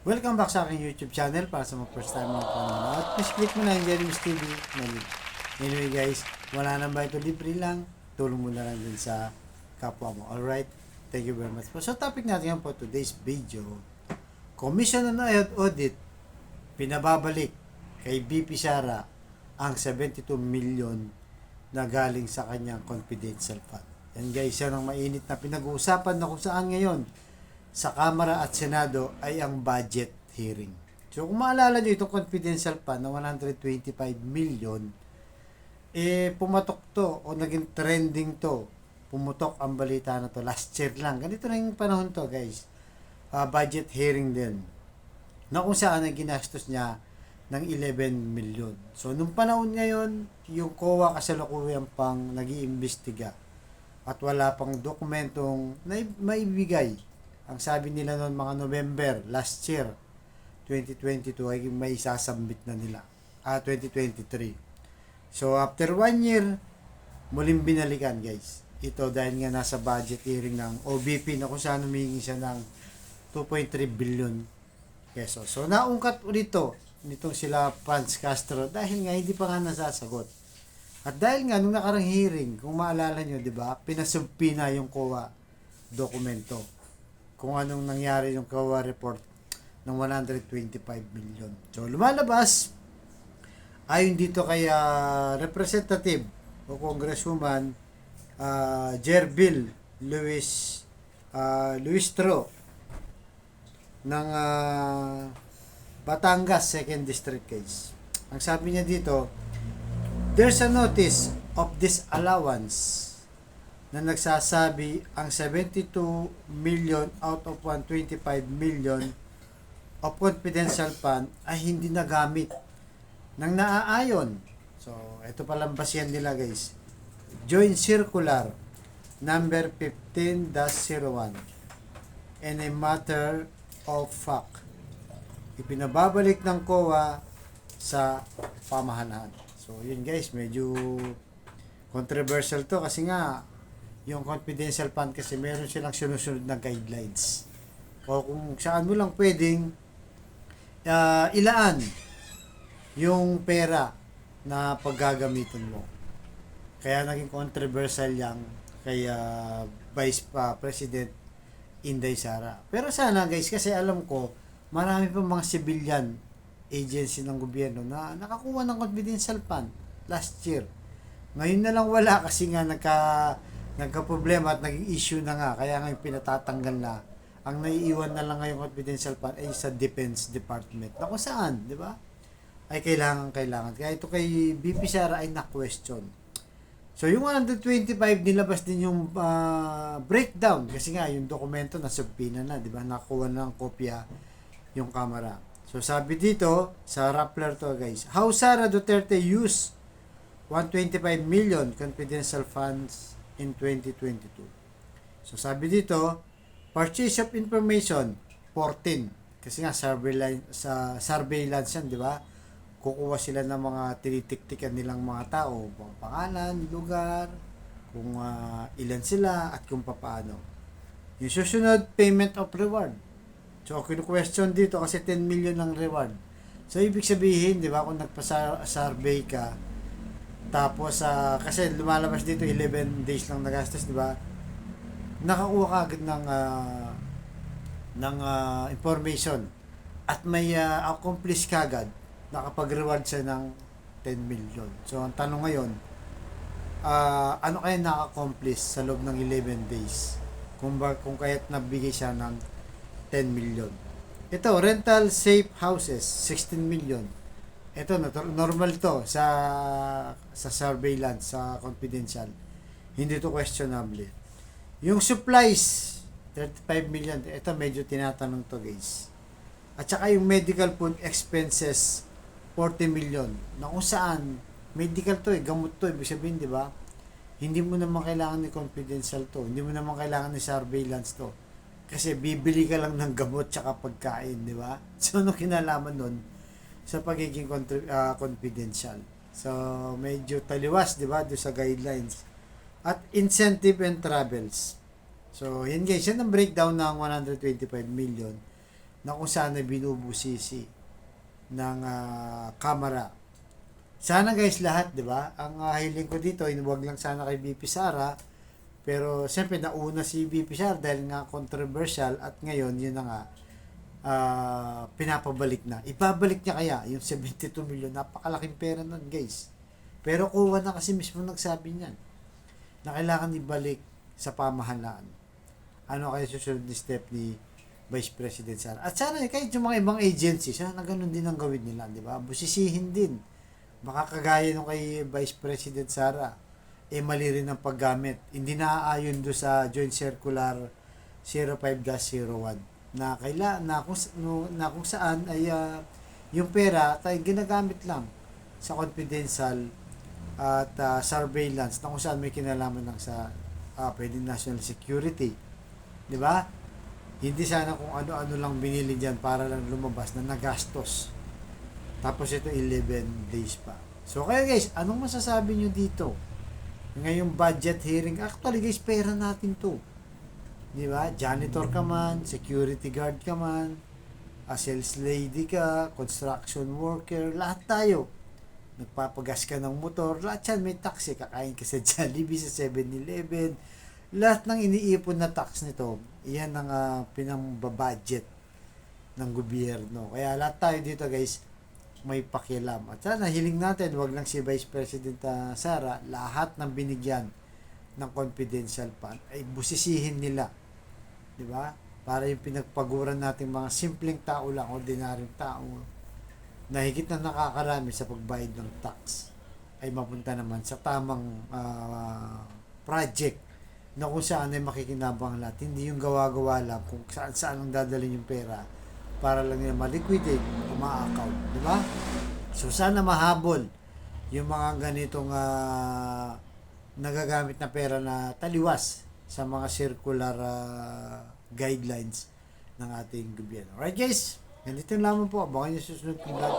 Welcome back sa aking YouTube channel para sa mga first time mo panonood. Please click mo na yung Jeremy's TV na link. Anyway guys, wala nang ba ito, libre lang. Tulong mo na lang din sa kapwa mo. Alright? Thank you very much po. So topic natin yan po today's video. Commission on Audit pinababalik kay BP Sara ang 72 million na galing sa kanyang confidential fund. Yan guys, yan ang mainit na pinag-uusapan na kung saan ngayon sa Kamara at Senado ay ang budget hearing. So kung maalala nyo itong confidential fund na 125 million, pumatok to o naging trending to. Pumutok ang balita na to last year lang. Ganito na yung panahon to guys. Budget hearing din. Na kung saan ay ginastos niya ng 11 million. So nung panahon ngayon, yung COA kasalukuyan pang nag-iimbestiga at wala pang dokumentong maibigay. Ang sabi nila noon mga November last year 2022 ay may isasubmit na nila 2023. So after 1 year muling binalikan guys. Ito dahil nga nasa budget hearing ng OBP na kung saan humingi siya ng 2.3 billion pesos. So naungkat ulit to nitong sila Franz Castro dahil nga hindi pa nga nasasagot. At dahil nga nung nakarang hearing, kung maalala nyo, di ba, pinasubpina yung COA dokumento kung anong nangyari yung COA report ng 125 million. So, lumalabas, ayon dito kay Representative o Congresswoman Jerbil Luistro ng Batangas 2nd District case. Ang sabi niya dito, there's a notice of disallowance na nagsasabi ang 72 million out of 125 million of confidential fund ay hindi nagamit ng naaayon. So, ito palang basyan nila guys. Joint Circular number 15-01 and a matter of fact. Ipinababalik ng COA sa pamahalaan. So, yun guys, medyo controversial to kasi nga yung confidential fund kasi meron silang sinusunod na guidelines. O kung saan mo lang pwedeng ilaan yung pera na paggagamitan mo. Kaya naging controversial yan kay Vice President Inday Sara. Pero sana guys, kasi alam ko, marami pa mga civilian agency ng gobyerno na nakakuha ng confidential fund last year. Ngayon na lang wala kasi nga nagka-problema at naging issue na nga. Kaya ngayon pinatatanggal na. Ang naiiwan na lang ngayon confidential fund ay sa Defense Department. Na kung saan, di ba? Ay kailangan. Kaya ito kay BP Sara ay na-question. So yung 125 nilabas din yung breakdown. Kasi nga yung dokumento na subpina na, di ba? Nakuha na ng kopya yung Kamara. So sabi dito, sa Rappler to guys, how Sara Duterte used 125 million confidential funds in 2022. So sabi dito, purchase of information 14 kasi nga surveillance yan, di ba? Kukuha sila ng mga tinitiktikan nilang mga tao, kung pangalan, lugar, kung ilan sila at kung paano. Yung susunod, payment of reward. So kinu-question dito kasi 10 million ng reward. So ibig sabihin, di ba, kung nagpa-survey ka tapos kasi lumalabas dito 11 days lang nagastos, di ba? Nakakuha ka agad ng information at may accomplish ka agad, nakapag-reward siya ng 10 million. So ang tanong ngayon, ano kaya naka-accomplish sa loob ng 11 days? Kung kaya't nabigay siya ng 10 million. Ito, rental safe houses 16 million. Ito, normal to sa surveillance, sa confidential. Hindi to questionable. Yung supplies, 35 million. Ito, medyo tinatanong to guys. At saka yung medical food expenses, 40 million. Na kung saan, medical to gamot to. Ibig sabihin, di ba? Hindi mo naman kailangan ni confidential to. Hindi mo naman kailangan ni surveillance to. Kasi bibili ka lang ng gamot tsaka pagkain, di ba? So, ano kinalaman nun? Sa pagiging confidential. So, medyo taliwas, di ba, doon sa guidelines. At incentive and travels. So, yan guys, yan ang breakdown ng 125 million na kung saan ay binubusisi ng kamera. Sana guys lahat, 'di ba? Ang hiling ko dito, wag lang sana kay BP Sara, pero siyempre nauna si BP Sara dahil nga controversial at ngayon yun na nga pinapabalik na. Ibabalik niya kaya yung 72 million, napakalaking pera nun guys. Pero kuha na kasi mismo nagsabi niyan na kailangan ibalik sa pamahalaan. Ano kaya susunod ni step ni Vice President Sara? At sana kahit yung mga ibang agency, sana ganun din ang gawin nila, di ba? Busisihin din. Baka kagaya nung kay Vice President Sara, mali rin ang paggamit. Hindi naaayon do sa Joint Circular 05-01 na kung saan ay yung pera tayo ginagamit lang sa confidential at surveillance na kung saan may kinalaman lang sa pwedeng national security, di ba? Hindi sana kung ano-ano lang binili diyan para lang lumabas na nagastos, tapos ito 11 days pa. So kaya guys, anong masasabi nyo dito ngayong budget hearing? Actually guys, pera natin to, di ba? Janitor ka man, security guard ka man, sales lady ka, construction worker, lahat tayo. Nagpapagas ka ng motor, lahat yan may tax eh. Kakain ka sa Jollibee, sa 7-Eleven, lahat ng iniipon na tax nito, iyan ang pinambabudget ng gobyerno. Kaya lahat tayo dito guys, may pakialam. At sana hiling natin, wag lang si Vice President Sara, lahat ng binigyan ng confidential fund ay busisihin nila, di ba? Para yung pinagpaguran natin mga simpleng tao lang, ordinaryong tao na higit na nakakarami sa pagbayad ng tax ay mapunta naman sa tamang project na kung saan ay makikinabang lahat. Hindi yung gawa-gawa lang kung saan ang dadalhin yung pera para lang nila ma-liquidate o ma-account, di ba? So sana mahabol yung mga ganitong nagagamit na pera na taliwas sa mga circular guidelines ng ating gobyerno. Alright guys, ganito lamang po. Abangan nyo susunod kong vlog.